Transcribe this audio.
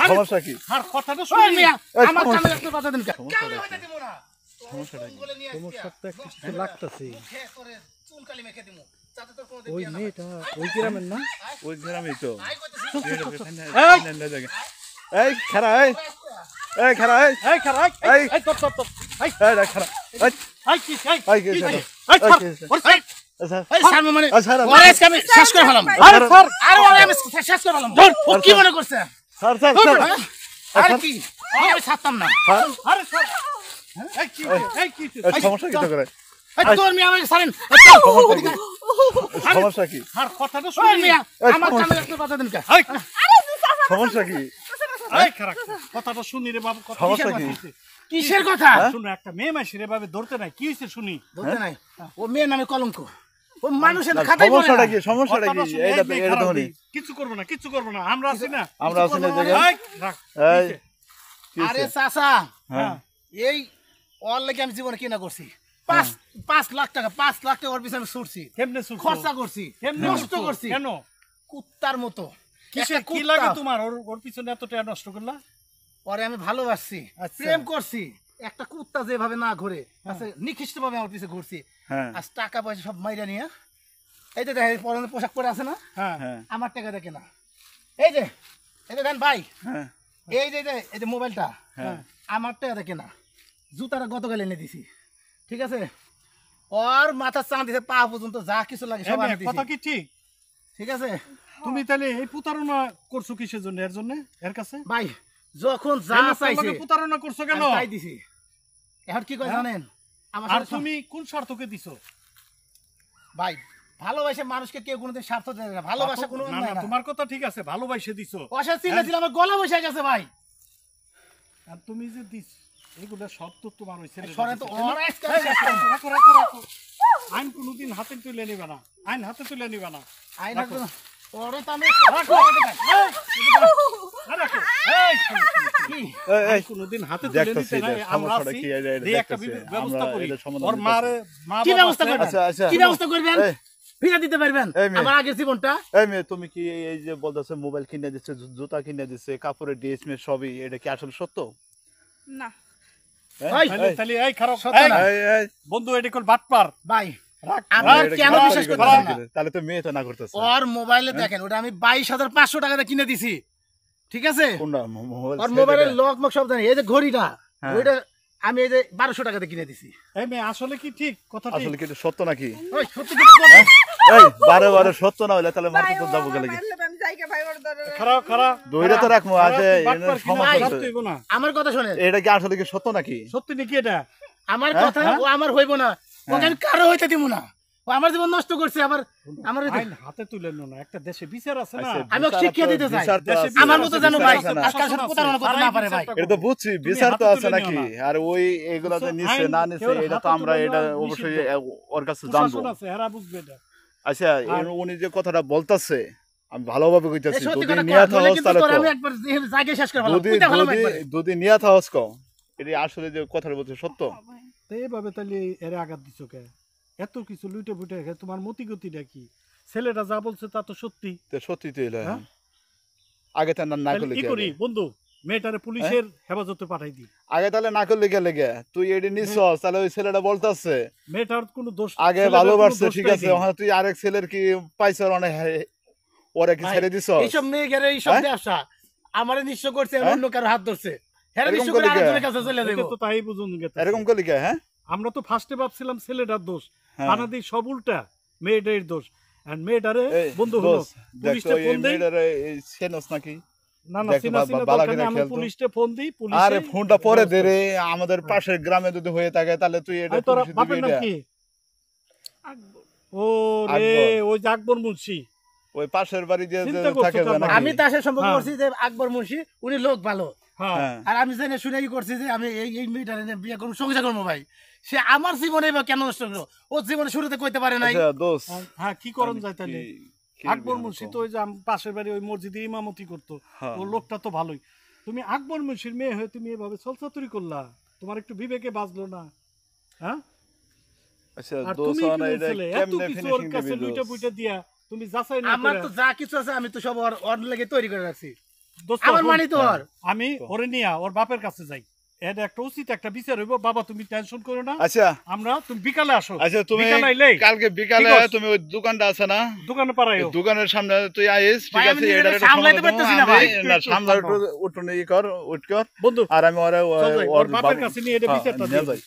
সমস্যা কি আর কথাটা শুনি আমার কানে একটা কথা দেন কেন হইতে দিব না সমস্যাটা কি তোমার সাথে কিছু লাগতাছে মুখে করে চুন কালি মেখে দিমু যাতে তোর কোনো ওই মেয়েটা ওই গ্রামের না ওই গ্রামেই তো আই কইতেছি এই খারা এই খারা এই খারা এই তোর এই খারা এই কি এই কি এই আচ্ছা এই স্যার মানে স্যার ওরে আজকে আমি শেষ করে ফেলাম আরে স্যার আরে ওরে আমি শেষ করে ফেলাম ও কি মনে করছে স্যার স্যার স্যার আরে কি আমি ছাড়তাম না আরে স্যার এই কি এই সমস্যা কি তো করে এই তোর মিয়া আমাকে ছাড়েন সমস্যা কি আর কথাটা ওই শুনি মিয়া আমার কানে একটা কথা দেন কেন এই সমস্যা কি এই খারা কথাটা শুনি রে বাবু কথা সমস্যা কি কিসের কথা শুনো একটা মেয়ে মাসি রে বাবা ধরতে নাই কি হইছে শুনি বলতে নাই ও মেয়ের নামে কলঙ্ক ও মানুষের খাতায় পড়ে সমস্যাটা না কি সমস্যাটা কি এইটা তো এটা তো হলি কিছু করব না আমরা আছি না আমরা আছি না জায়গায় এই রাখ এই আরে চাচা হ্যাঁ এই ওর লাগি আমি জীবনে কিনা করছি 5 লাখ টাকা 5 লাখ টাকা ওর পিছনে আমি ছুটছি কেমনে সুখ খরচা করছি নষ্ট করছি কেন কুত্তার মতো কিসে একটা কি কুত্তা, লাগে তোমার ওর পিছনে এত টাকা নষ্ট করলা ওরে আমি ভালোবাসছি আচ্ছা। প্রেম করছি একটা কুত্তা যেভাবে না ঘুরে আচ্ছা নিকৃষ্ট ভাবে আমার পিছে ঘুরছি হ্যাঁ আজ টাকা পয়সা সব মাইরা নিয়ে এই যে দেখেন পরনে পোশাক পরে আছে না হ্যাঁ হ্যাঁ আমার টাকা দেখে না এই যে দেন ভাই হ্যাঁ এই যে মোবাইলটা হ্যাঁ আমার টাকা দেখে না জুতাটা গতকাল এনে দিছি ঠিক আছে ওর মাথা চাঁদ দিছে পা পর্যন্ত যা কিছু লাগে সব আমি কথা দিছি কি ঠিক ঠিক আছে তুমি তাহলে এই প্রতারণা করছো কিসের জন্য এর জন্য এর কাছে ভাই যখন যা কেন চাইছে তোমাকে প্রতারণা করছো কেন আমি তাই দিছি এখন কি কয় হ্যাঁ? জানেন আমার আর সাথে তুমি কোন স্বার্থকে দিছো ভাই ভালোবাসে মানুষকে কেউ কোনোদিন স্বার্থ দেয় না ভালোবাসা কোনো না, অন্যায় না, না তোমার কথা ঠিক আছে ভালোবাসে দিছো পয়সা চিল্লা ছিল আমার গলা বসে গেছে ভাই আর তুমি যে দিস এগুলা সব তো তোমার ওই ছেলে সরে তো ওর আজকে রাখো আইন কোনোদিন হাতে তুলে নিবে না আইন হাতে তুলে নিবে না আইনা রাখো। ওরে তো আমি রাখো। রাখো। এই, শোনো, শোনো, শোনো। কি এই কোনোদিন হাতে তুলে দেখতেছি নিতে নাই এটা, আমরা সমস্যাটা আছি কি, এটা দিয়ে একটা দেখতেছি। ব্যবস্থা আমরা করি এটা সমাধান ওর মা কি বাবা ব্যবস্থা আছে। করবেন আচ্ছা আচ্ছা কি ব্যবস্থা করবেন এই ফিরে দিতে পারবেন এই মেয়ে। আমার আগের জীবনটা এই মেয়ে তুমি কি এই যে বলতেছে মোবাইল কিনে দিচ্ছে জুতা কিনে দিচ্ছে কাপড়ের ড্রেস মে সবই এটা কি আসলে সত্য না হ্যাঁ? ওই, তাহলে তাহলে এই খারাপ সত্য না। এই বন্ধু এটা কোন বাটপার ভাই রাখ আপনি এটা কেন কি বিশ্বাস বাড়াবাড়ি করতেছেন করতেছে? না তাহলে তো মেয়ে তো না করতেছে ওর মোবাইলে দেখেন ওটা আমি 22,500 টাকা দিয়ে কিনে দিছি ঠিক আছে কোনটা মোবাইল ওর মোবাইলের লক মক সব জানি এই যে ঘড়িটা হ্যাঁ। ওইটা আমি এই যে 1200 টাকা দিয়ে কিনে দিছি এই মেয়ে আসলে কি ঠিক কথা ঠিক আসলে কি এটা সত্য নাকি ওই সত্যি কথা বলছি। এই বারে বারে সত্য না হইলে তাহলে মারতে তো যাবো গেলে আমি যাইকে ভাই ওর ধরে খারাপ দইটা তো রাখবো আছে বাটপার কিনা সমস্যা রাখতে আছে। হইব না আমার কথা শোনেন এটা কি আসলে কি সত্য নাকি সত্যি নাকি এটা আমার হ্যাঁ, কথা ও আমার হইব না ওকে আমি কারো হইতে দিব না ও আমার জীবন নষ্ট করছে আবার আমার আইন হাতে তুলে নো না একটা দেশে বিচার আছে না আচ্ছা, আমি ওকে শিক্ষা দিতে চাই বিচার তো দেশে আছে। আমার মতো জানো ভাই বিচার আছে না। আজকাল সাথে প্রতারণা করতে না পারে ভাই এটা তো বুঝছি বিচার তো আছে নাকি আর ওই এগুলা যে নিচ্ছে না নিচ্ছে এটা তো আমরা এটা অবশ্যই ওর কাছে জানবো প্রশাসন আছে এরা বুঝবে এটা আচ্ছা উনি যে কথাটা বলতাছে আমি ভালোভাবে এই কইতাছি সত্যি যদি কথা নিয়া কয়, নইলে থাকস কিন্তু তাহলে তোর কও। আমি একবার জায়গায় শেষ করে ফেলাম যদি কইতে ফেলাম যদি একবার যদি নিয়া থাকস কও এটা আসলে যে কথাটা বলছে সত্য তো এইভাবে তাহলে এর আঘাত দিছো কে এত কিছু লুটে ফুটে রেখে তোমার মতি গতিটা কি ছেলেটা যা বলছে তা তো সত্যি তো সত্যি তো এলো হ্যাঁ? আগে তো না তাহলে করলে কি কি করি হবে? বন্ধু মেয়েটারে পুলিশের হেফাজতে পাঠাই দি আগে তাহলে না করলে গেলে গে তুই এডি নিছস তাহলে ওই ছেলেটা বলতাছে মেয়েটার কোনো দোষ আগে ছেলেটার ভালোবাসছে কোনো ঠিক দোষটাই আছে নেই। ওখানে তুই আরেক ছেলের কি পাইছর অনেক ওরে কি ভাই, ছেড়ে দিছস এইসব মেয়ে গেলে এইসব হ্যাঁ? ব্যবসা আমারে নিশ্চয় করছে হ্যাঁ? অন্য কারো হাত ধরছে হ্যাঁ এরকম নিশ্চয় করে করলে কি? আরেকজনের কাছে চলে এটা যাবো তো তাই বুঝুন গেছে এরকম করলি কে হ্যাঁ আমরা তো ফার্স্টে ভাবছিলাম ছেলেটার দোষ হ্যাঁ। কানা দিই সব উল্টা মেয়েটার দোষ আর মেয়েটারে এই, বন্ধু হলো দোস্ত, দেখ পুলিশে তো ফোন এই দেই মেয়েটারে এই চেনস নাকি না না দেখ তো চিনা বা- চিনা বালা দরকার করে নেই, আমি খেয়াল তো। পুলিশে ফোন দিই পুলিশে আরে ফোনটা পরে দে রে আমাদের পাশের গ্রামে যদি হয়ে থাকে তাহলে তুই এটা তোর পুলিশে দিবি বাপের নাম এটা। কি আকবর ও রে আকবর। ওই যে আকবর মুন্সি ওই পাশের বাড়ি যে চিন্তা করছো থাকে তো না আমি তার সাথে সম্পর্ক হ্যাঁ। করছি যে আকবর মুন্সি উনি লোক ভালো হ্যাঁ হ্যাঁ আর আমি জেনে শুনে কি করছি যে আমি এই মেয়েটার বিয়ে করবো সংসার করবো ভাই সে আমার জীবনে বা কেন নষ্ট করলো ও জীবনে শুরুতে কইতে পারে নাই আচ্ছা দোস্ত হ্যাঁ কি করণ যায় তাহলে কি আকবর বলবো? মুন্সি তো ওই যে পাশের বাড়ি ওই মসজিদে ইমামতি করতো হ্যাঁ। ও লোকটা তো ভালোই তুমি আকবর মুন্সির মেয়ে হয়ে তুমি এভাবে চলচাতুরি করলা তোমার একটু বিবেকে বাজলো না হ্যাঁ আচ্ছা আর দোস্ত তুমি না কি এটা বলছিলে এত কেমনে কিছু ওর ফিনিশিং কাছে দিবি লুইটা দোস্ত পুইটা দিয়া তুমি যাচাই না আমার করে তো যা কিছু আছে আমি তো সব ওর লেগে তৈরি করে রাখছি দোস্ত, আমার শোন, মানি তোর আমি ওরে নিয়া ওর বাপের কাছে যাই, এটা একটা উচিত একটা বিচার হইব। বাবা তুমি টেনশন করো না, আচ্ছা আমরা তুমি বিকালে আসো। আচ্ছা তুমি বিকালে আইলেই কালকে বিকালে ঠিক আছে। তুমি ওই দোকানটা আছে না, দোকানে পাড়াইও। দোকানের সামনে তুই আইস, ঠিক ভাই, আছে? আমি নিজেকে এটার একটা সামলাইতে সমাধান পারতেছি না, আমি- ভাই। না, সামলা একটু উঠুন ই কর, উঠ কর, বন্ধু আর আমি ওরে চল যাই, ওর ওর বাপের বাবু- কাছে নিয়ে এটা হ্যাঁ, বিচারটা নিয়ে দিই। যাই।